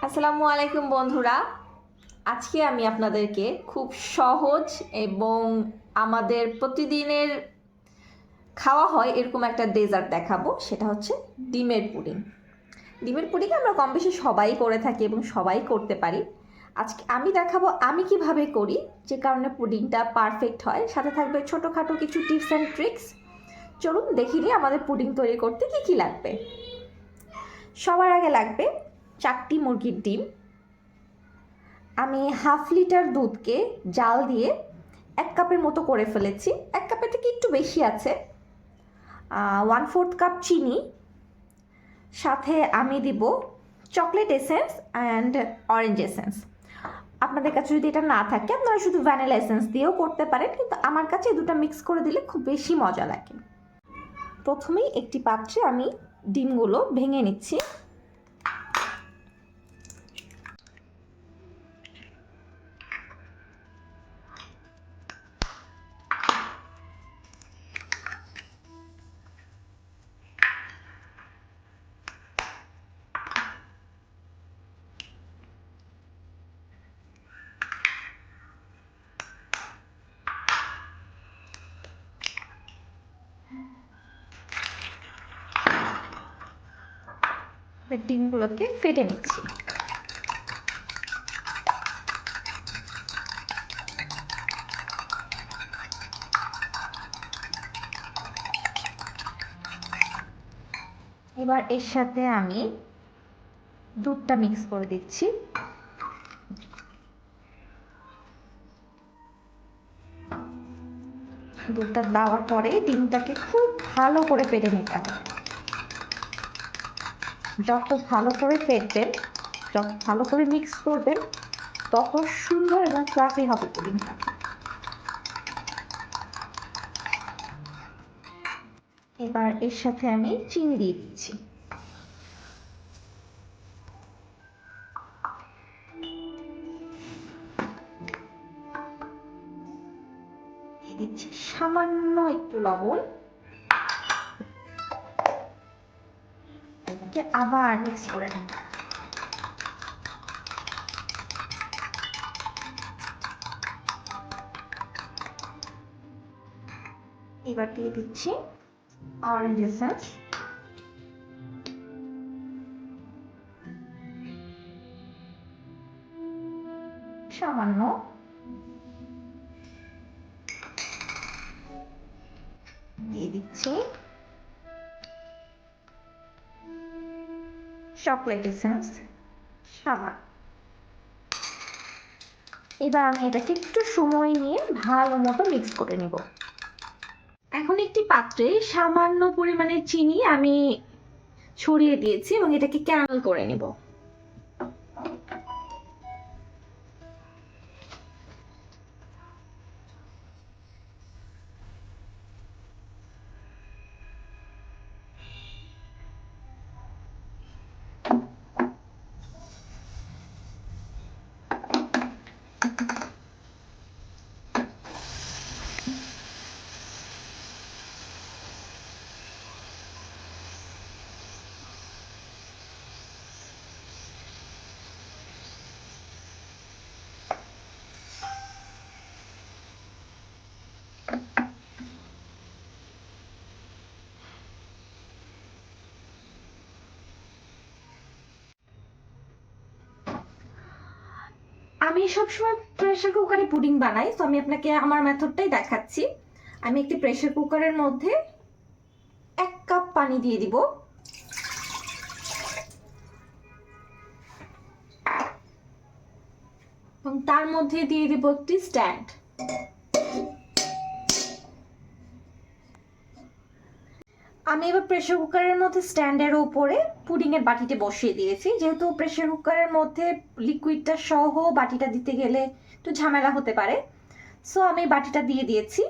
আসসালামু আলাইকুম বন্ধুরা। আজকে আমি আপনাদেরকে খুব সহজ এবং আমাদের প্রতিদিনের খাওয়া হয় এরকম একটা ডেজার্ট দেখাবো। সেটা হচ্ছে ডিমের পুডিং। ডিমের পুডিং আমরা কম বেশি সবাই করে থাকি এবং সবাই করতে পারি। আজকে আমি দেখাবো আমি কিভাবে করি, যে কারণে পুডিংটা পারফেক্ট হয়। সাথে থাকবে ছোটোখাটো কিছু টিপস অ্যান্ড ট্রিক্স। চলুন দেখি নিই আমাদের পুডিং তৈরি করতে কী কী লাগবে। সবার আগে লাগবে 4টি মুরগির ডিম। আমি হাফ লিটার দুধকে জাল দিয়ে 1 কাপের মতো করে ফেলেছি। 1 কাপের থেকে একটু বেশি আছে। 1/4 কাপ চিনি, সাথে আমি দিব chocolate essence and orange essence. আপনাদের কাছে যদি এটা না থাকে আপনারা শুধু ভ্যানিলা এসেন্স দিয়েও করতে পারেন, কিন্তু আমার কাছে এই দুটো মিক্স করে দিলে খুব বেশি মজা লাগে। প্রথমেই একটি পাত্রে আমি ডিমগুলো ভেঙে নিচ্ছি। ডিমগুলোকে ফেটে নিচ্ছি। এবার এর সাথে আমি দুধটা মিক্স করে দিচ্ছি। দুধটা দেওয়ার পরে ডিমটাকে খুব ভালো করে ফেটে নিতে হবে। যত ভালো করে ফেটবেন, যত ভালো করে মিক্স করবেন, তত সুন্দর এবং ফ্লাফি হবে পুডিংটা। এবার এর সাথে আমি চিনি দিয়ে দিচ্ছি। দিয়ে দিচ্ছি সামান্য একটু লবণ। আবার মিক্স করে নেব। এবার দিয়ে দিচ্ছি অরেঞ্জ এসেন্স, সামান্য। দিয়ে দিচ্ছি চকলেট এসেন্স, সামান্য। এবার আমি এটাকে একটু সময় নিয়ে ভালো মতো মিক্স করে নিব। এখন একটি পাত্রে সামান্য পরিমাণে চিনি আমি ছড়িয়ে দিয়েছি এবং এটাকে ক্যারামেল করে নিব। আমি সবসময় প্রেসার কুকারে পুডিং বানাই, তো আমি আপনাকে আমার মেথডটাই দেখাচ্ছি। আমি একটি প্রেসার কুকারের মধ্যে 1 কাপ পানি দিয়ে দিব। এবং তার মধ্যে দিয়ে দিব একটি স্ট্যান্ড। আমি এবার প্রেসার কুকারের মধ্যে স্ট্যান্ডের উপরে পুডিংয়ের বাটিতে বসিয়ে দিয়েছি। যেহেতু প্রেসার কুকারের মধ্যে লিকুইডটা সহ বাটিটা দিতে গেলে একটু ঝামেলা হতে পারে, সো আমি বাটিটা দিয়ে দিয়েছি।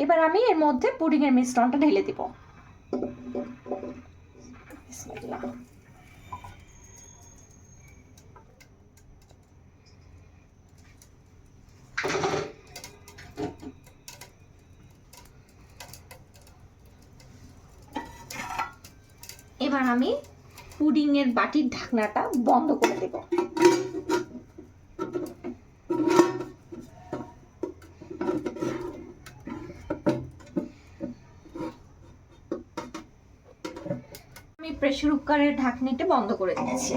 এবার আমি এর মধ্যে পুডিংয়ের মিশ্রণটা ঢেলে দিব। বিসমিল্লাহ। এবার আমি পুডিংয়ের বাটির ঢাকনাটা বন্ধ করে দেব। আমি প্রেসার কুকারের ঢাকনিটা বন্ধ করে দিচ্ছি।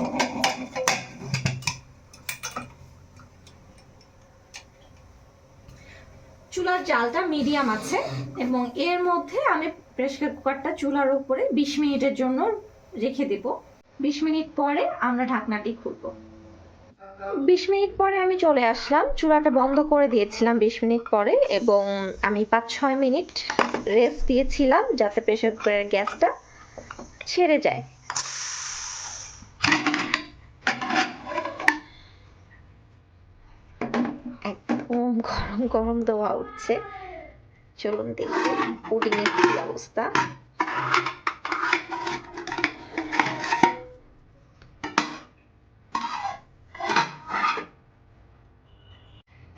চুলার জালটা মিডিয়াম আছে এবং এর মধ্যে আমি প্রেসার কুকারটা চুলার উপরে 20 মিনিটের জন্য রেখে দেব। 20 মিনিট পরে আমরা ঢাকনাটি খুলব। 20 মিনিট পরে আমি চলে আসলাম, চুলাটা বন্ধ করে দিয়েছিলাম 20 মিনিট পরে এবং আমি 5-6 মিনিট রেস্ট দিয়েছিলাম যাতে প্রেসার কুকারের গ্যাসটা ছেড়ে যায়। একদম গরম গরম ধোঁয়া উঠছে। চলুন দেখি পুডিংয়ের কি অবস্থা।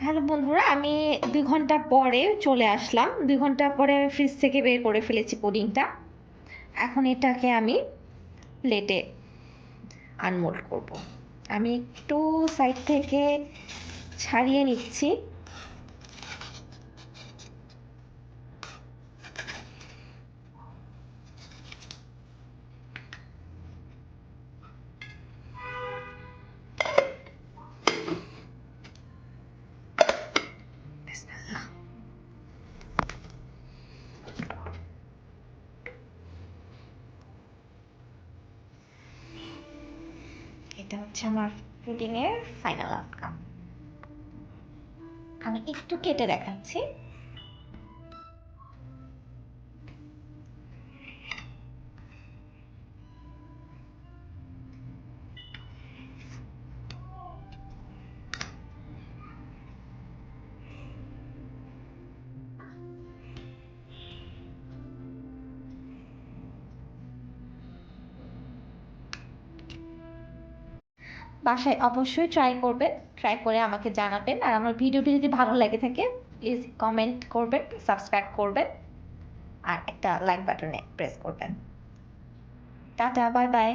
হ্যালো বন্ধুরা, আমি 2 ঘন্টা পরে চলে আসলাম। 2 ঘন্টা পরে ফ্রিজ থেকে বের করে ফেলেছি পুডিংটা। এখন এটাকে আমি প্লেটে আনমোল্ড করব। আমি একটু সাইড থেকে ছাড়িয়ে নিচ্ছি। এটা হচ্ছে আমার পুডিংয়ের ফাইনাল আউটকাম। আমি একটু কেটে দেখাচ্ছি। বাসায় অবশ্যই ট্রাই করবেন, ট্রাই করে আমাকে জানাবেন। আর আমার ভিডিওটি যদি ভালো লেগে থাকে প্লিজ কমেন্ট করবেন, সাবস্ক্রাইব করবেন আর একটা লাইক বাটনে প্রেস করবেন। Tata, bye bye.